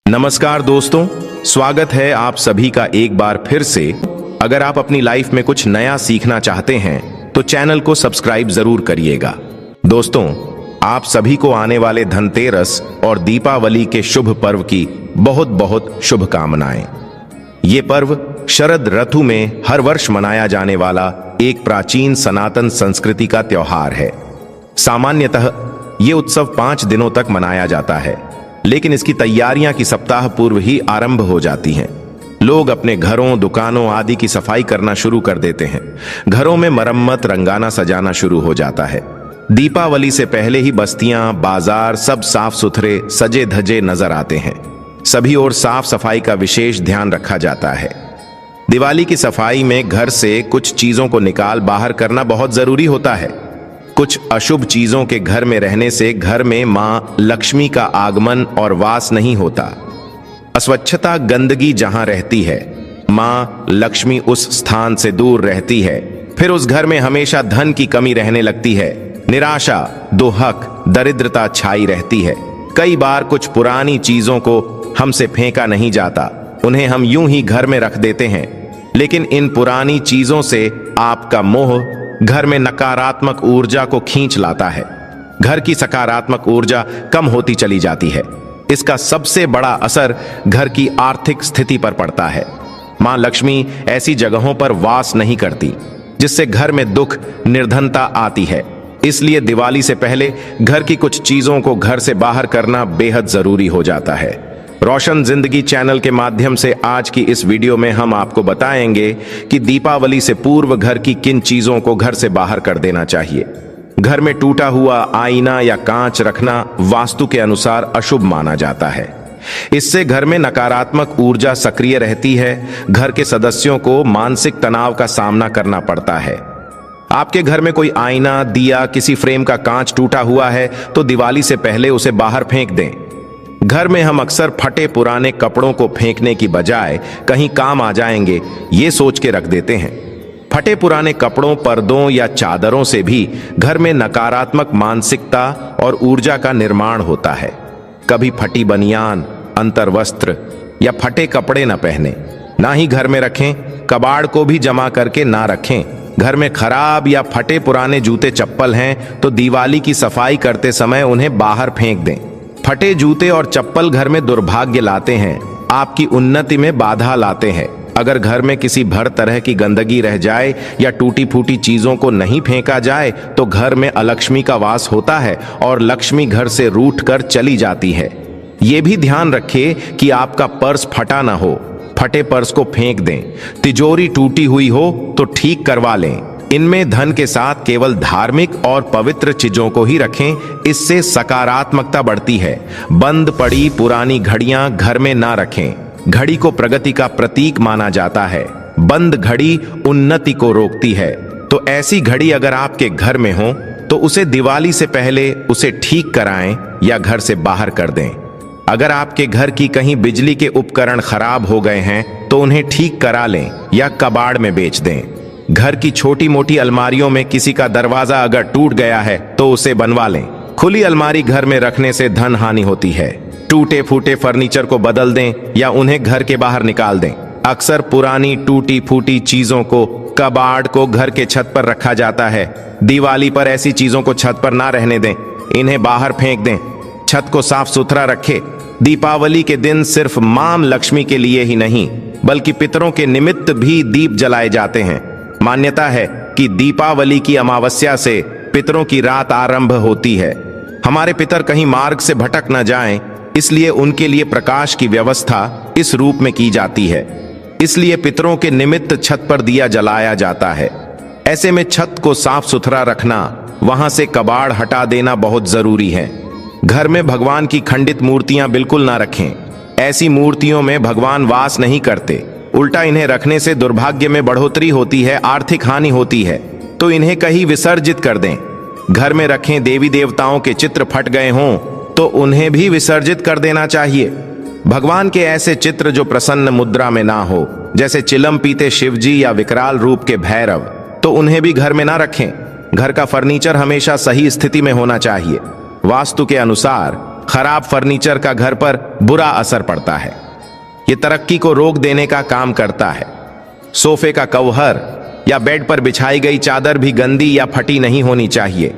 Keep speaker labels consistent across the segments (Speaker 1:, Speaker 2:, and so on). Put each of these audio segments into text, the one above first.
Speaker 1: नमस्कार दोस्तों, स्वागत है आप सभी का एक बार फिर से। अगर आप अपनी लाइफ में कुछ नया सीखना चाहते हैं तो चैनल को सब्सक्राइब जरूर करिएगा। दोस्तों, आप सभी को आने वाले धनतेरस और दीपावली के शुभ पर्व की बहुत बहुत शुभकामनाएं। ये पर्व शरद ऋतु में हर वर्ष मनाया जाने वाला एक प्राचीन सनातन संस्कृति का त्योहार है। सामान्यतः ये उत्सव 5 दिनों तक मनाया जाता है, लेकिन इसकी तैयारियां की सप्ताह पूर्व ही आरंभ हो जाती हैं। लोग अपने घरों, दुकानों आदि की सफाई करना शुरू कर देते हैं। घरों में मरम्मत, रंगाना सजाना शुरू हो जाता है। दीपावली से पहले ही बस्तियां, बाजार सब साफ सुथरे, सजे धजे नजर आते हैं। सभी ओर साफ सफाई का विशेष ध्यान रखा जाता है। दिवाली की सफाई में घर से कुछ चीजों को निकाल बाहर करना बहुत जरूरी होता है। कुछ अशुभ चीजों के घर में रहने से घर में मां लक्ष्मी का आगमन और वास नहीं होता। अस्वच्छता, गंदगी जहां रहती है, मां लक्ष्मी उस स्थान से दूर रहती है। फिर उस घर में हमेशा धन की कमी रहने लगती है। निराशा, दुहक, दरिद्रता छाई रहती है। कई बार कुछ पुरानी चीजों को हमसे फेंका नहीं जाता, उन्हें हम यूं ही घर में रख देते हैं। लेकिन इन पुरानी चीजों से आपका मोह घर में नकारात्मक ऊर्जा को खींच लाता है। घर की सकारात्मक ऊर्जा कम होती चली जाती है। इसका सबसे बड़ा असर घर की आर्थिक स्थिति पर पड़ता है। मां लक्ष्मी ऐसी जगहों पर वास नहीं करती जिससे घर में दुख, निर्धनता आती है। इसलिए दिवाली से पहले घर की कुछ चीजों को घर से बाहर करना बेहद जरूरी हो जाता है। रोशन जिंदगी चैनल के माध्यम से आज की इस वीडियो में हम आपको बताएंगे कि दीपावली से पूर्व घर की किन चीजों को घर से बाहर कर देना चाहिए। घर में टूटा हुआ आईना या कांच रखना वास्तु के अनुसार अशुभ माना जाता है। इससे घर में नकारात्मक ऊर्जा सक्रिय रहती है। घर के सदस्यों को मानसिक तनाव का सामना करना पड़ता है। आपके घर में कोई आईना, दिया, किसी फ्रेम का कांच टूटा हुआ है तो दिवाली से पहले उसे बाहर फेंक दें। घर में हम अक्सर फटे पुराने कपड़ों को फेंकने की बजाय कहीं काम आ जाएंगे ये सोच के रख देते हैं। फटे पुराने कपड़ों, पर्दों या चादरों से भी घर में नकारात्मक मानसिकता और ऊर्जा का निर्माण होता है। कभी फटी बनियान, अंतर्वस्त्र या फटे कपड़े न पहने, ना ही घर में रखें। कबाड़ को भी जमा करके ना रखें। घर में खराब या फटे पुराने जूते चप्पल हैं तो दिवाली की सफाई करते समय उन्हें बाहर फेंक दें। फटे जूते और चप्पल घर में दुर्भाग्य लाते हैं, आपकी उन्नति में बाधा लाते हैं। अगर घर में किसी भर तरह की गंदगी रह जाए या टूटी फूटी चीजों को नहीं फेंका जाए तो घर में अलक्ष्मी का वास होता है और लक्ष्मी घर से रूठ कर चली जाती है। ये भी ध्यान रखें कि आपका पर्स फटा ना हो। फटे पर्स को फेंक दें। तिजोरी टूटी हुई हो तो ठीक करवा लें। इनमें धन के साथ केवल धार्मिक और पवित्र चीजों को ही रखें, इससे सकारात्मकता बढ़ती है। बंद पड़ी पुरानी घड़ियां घर में ना रखें। घड़ी को प्रगति का प्रतीक माना जाता है। बंद घड़ी उन्नति को रोकती है। तो ऐसी घड़ी अगर आपके घर में हो तो उसे दिवाली से पहले उसे ठीक कराएं या घर से बाहर कर दें। अगर आपके घर की कहीं बिजली के उपकरण खराब हो गए हैं तो उन्हें ठीक करा लें या कबाड़ में बेच दें। घर की छोटी मोटी अलमारियों में किसी का दरवाजा अगर टूट गया है तो उसे बनवा लें। खुली अलमारी घर में रखने से धन हानि होती है। टूटे फूटे फर्नीचर को बदल दें या उन्हें घर के बाहर निकाल दें। अक्सर पुरानी टूटी फूटी चीजों को, कबाड़ को घर के छत पर रखा जाता है। दिवाली पर ऐसी चीजों को छत पर ना रहने दें, इन्हें बाहर फेंक दें। छत को साफ सुथरा रखें। दीपावली के दिन सिर्फ मां लक्ष्मी के लिए ही नहीं बल्कि पितरों के निमित्त भी दीप जलाए जाते हैं। मान्यता है कि दीपावली की अमावस्या से पितरों की रात आरंभ होती है। हमारे पितर कहीं मार्ग से भटक न जाएं, इसलिए उनके लिए प्रकाश की व्यवस्था इस रूप में की जाती है। इसलिए पितरों के निमित्त छत पर दिया जलाया जाता है। ऐसे में छत को साफ सुथरा रखना, वहां से कबाड़ हटा देना बहुत जरूरी है। घर में भगवान की खंडित मूर्तियां बिल्कुल ना रखें। ऐसी मूर्तियों में भगवान वास नहीं करते। उल्टा इन्हें रखने से दुर्भाग्य में बढ़ोतरी होती है, आर्थिक हानि होती है। तो इन्हें कहीं विसर्जित कर दें। घर में रखें देवी देवताओं के चित्र फट गए हों तो उन्हें भी विसर्जित कर देना चाहिए। भगवान के ऐसे चित्र जो प्रसन्न मुद्रा में ना हो, जैसे चिलम पीते शिवजी या विकराल रूप के भैरव, तो उन्हें भी घर में ना रखें। घर का फर्नीचर हमेशा सही स्थिति में होना चाहिए। वास्तु के अनुसार खराब फर्नीचर का घर पर बुरा असर पड़ता है। ये तरक्की को रोक देने का काम करता है। सोफे का कवर या बेड पर बिछाई गई चादर भी गंदी या फटी नहीं होनी चाहिए।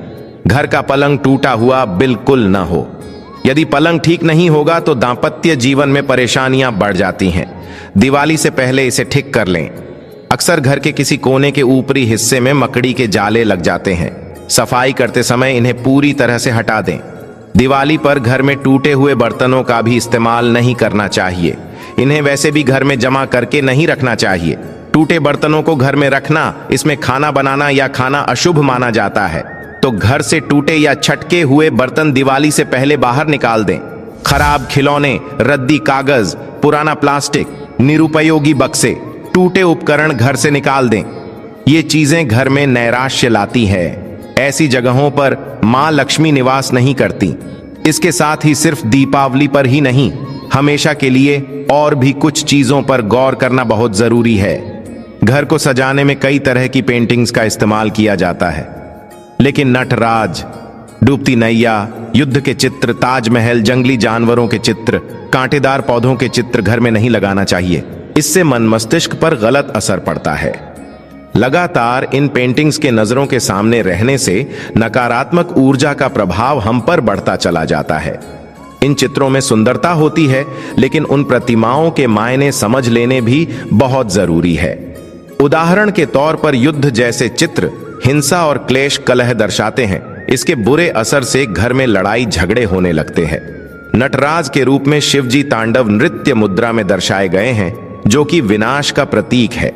Speaker 1: घर का पलंग टूटा हुआ बिल्कुल ना हो। यदि पलंग ठीक नहीं होगा तो दांपत्य जीवन में परेशानियां बढ़ जाती हैं। दिवाली से पहले इसे ठीक कर लें। अक्सर घर के किसी कोने के ऊपरी हिस्से में मकड़ी के जाले लग जाते हैं। सफाई करते समय इन्हें पूरी तरह से हटा दें। दिवाली पर घर में टूटे हुए बर्तनों का भी इस्तेमाल नहीं करना चाहिए। इन्हें वैसे भी घर में जमा करके नहीं रखना चाहिए। टूटे बर्तनों को घर में रखना, इसमें खाना बनाना या खाना अशुभ माना जाता है। तो घर से टूटे या छटके हुए बर्तन दिवाली से पहले बाहर निकाल दें। खराब खिलौने, रद्दी कागज, पुराना प्लास्टिक, निरुपयोगी बक्से, टूटे उपकरण घर से निकाल दें। ये चीजें घर में नैराश्य लाती है। ऐसी जगहों पर मां लक्ष्मी निवास नहीं करती। इसके साथ ही सिर्फ दीपावली पर ही नहीं, हमेशा के लिए और भी कुछ चीजों पर गौर करना बहुत जरूरी है। घर को सजाने में कई तरह की पेंटिंग्स का इस्तेमाल किया जाता है, लेकिन नटराज, डूबती नैया, युद्ध के चित्र, ताजमहल, जंगली जानवरों के चित्र, कांटेदार पौधों के चित्र घर में नहीं लगाना चाहिए। इससे मन मस्तिष्क पर गलत असर पड़ता है। लगातार इन पेंटिंग्स के नजरों के सामने रहने से नकारात्मक ऊर्जा का प्रभाव हम पर बढ़ता चला जाता है। इन चित्रों में सुंदरता होती है, लेकिन उन प्रतिमाओं के मायने समझ लेने भी बहुत जरूरी है। उदाहरण के तौर पर युद्ध जैसे चित्र हिंसा और क्लेश कलह दर्शाते हैं। इसके बुरे असर से घर में लड़ाई झगड़े होने लगते हैं। नटराज के रूप में शिवजी तांडव नृत्य मुद्रा में दर्शाए गए हैं, जो कि विनाश का प्रतीक है।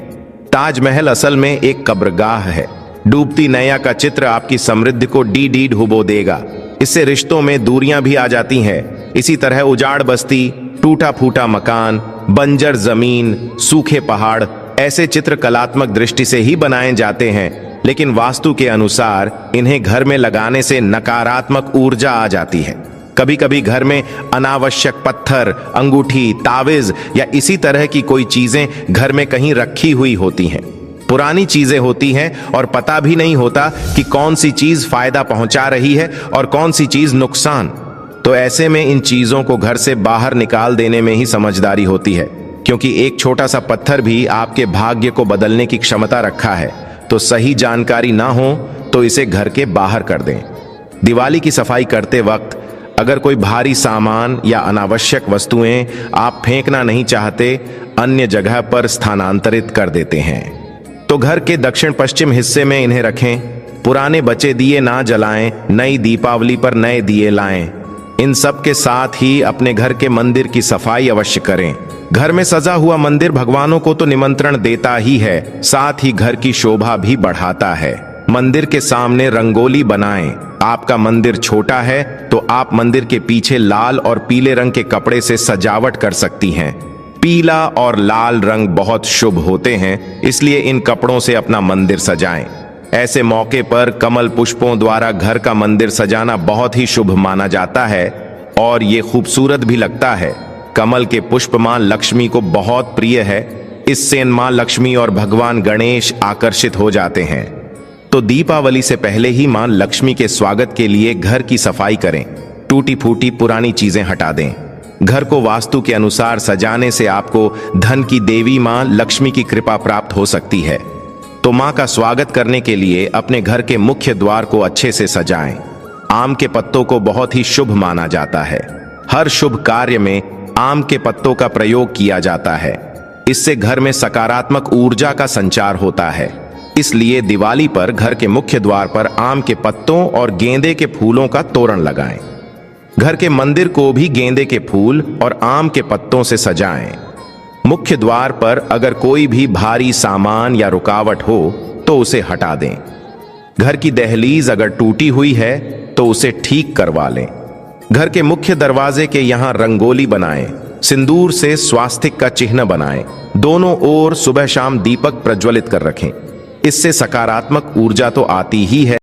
Speaker 1: ताजमहल असल में एक कब्रगाह है। डूबती नैया का चित्र आपकी समृद्धि को डी डुबो देगा। इससे रिश्तों में दूरियां भी आ जाती हैं। इसी तरह उजाड़ बस्ती, टूटा फूटा मकान, बंजर जमीन, सूखे पहाड़, ऐसे चित्र कलात्मक दृष्टि से ही बनाए जाते हैं, लेकिन वास्तु के अनुसार इन्हें घर में लगाने से नकारात्मक ऊर्जा आ जाती है। कभी कभी घर में अनावश्यक पत्थर, अंगूठी, ताविज या इसी तरह की कोई चीजें घर में कहीं रखी हुई होती हैं। पुरानी चीजें होती हैं और पता भी नहीं होता कि कौन सी चीज फायदा पहुंचा रही है और कौन सी चीज नुकसान। तो ऐसे में इन चीजों को घर से बाहर निकाल देने में ही समझदारी होती है, क्योंकि एक छोटा सा पत्थर भी आपके भाग्य को बदलने की क्षमता रखा है। तो सही जानकारी ना हो तो इसे घर के बाहर कर दें। दिवाली की सफाई करते वक्त अगर कोई भारी सामान या अनावश्यक वस्तुएं आप फेंकना नहीं चाहते, अन्य जगह पर स्थानांतरित कर देते हैं, तो घर के दक्षिण पश्चिम हिस्से में इन्हें रखें। पुराने बचे दिए ना जलाएं, नई दीपावली पर नए दिए लाएं। इन सब के साथ ही अपने घर के मंदिर की सफाई अवश्य करें। घर में सजा हुआ मंदिर भगवानों को तो निमंत्रण देता ही है, साथ ही घर की शोभा भी बढ़ाता है। मंदिर के सामने रंगोली बनाएं। आपका मंदिर छोटा है तो आप मंदिर के पीछे लाल और पीले रंग के कपड़े से सजावट कर सकती हैं। पीला और लाल रंग बहुत शुभ होते हैं, इसलिए इन कपड़ों से अपना मंदिर सजाएं। ऐसे मौके पर कमल पुष्पों द्वारा घर का मंदिर सजाना बहुत ही शुभ माना जाता है और ये खूबसूरत भी लगता है। कमल के पुष्प मां लक्ष्मी को बहुत प्रिय है। इससे मां लक्ष्मी और भगवान गणेश आकर्षित हो जाते हैं। तो दीपावली से पहले ही मां लक्ष्मी के स्वागत के लिए घर की सफाई करें। टूटी फूटी पुरानी चीजें हटा दें। घर को वास्तु के अनुसार सजाने से आपको धन की देवी मां लक्ष्मी की कृपा प्राप्त हो सकती है। तो मां का स्वागत करने के लिए अपने घर के मुख्य द्वार को अच्छे से सजाएं। आम के पत्तों को बहुत ही शुभ माना जाता है। हर शुभ कार्य में आम के पत्तों का प्रयोग किया जाता है। इससे घर में सकारात्मक ऊर्जा का संचार होता है। इसलिए दिवाली पर घर के मुख्य द्वार पर आम के पत्तों और गेंदे के फूलों का तोरण लगाएं। घर के मंदिर को भी गेंदे के फूल और आम के पत्तों से सजाएं। मुख्य द्वार पर अगर कोई भी भारी सामान या रुकावट हो तो उसे हटा दें। घर की दहलीज अगर टूटी हुई है तो उसे ठीक करवा लें। घर के मुख्य दरवाजे के यहां रंगोली बनाएं। सिंदूर से स्वास्तिक का चिन्ह बनाएं। दोनों ओर सुबह शाम दीपक प्रज्वलित कर रखें। इससे सकारात्मक ऊर्जा तो आती ही है,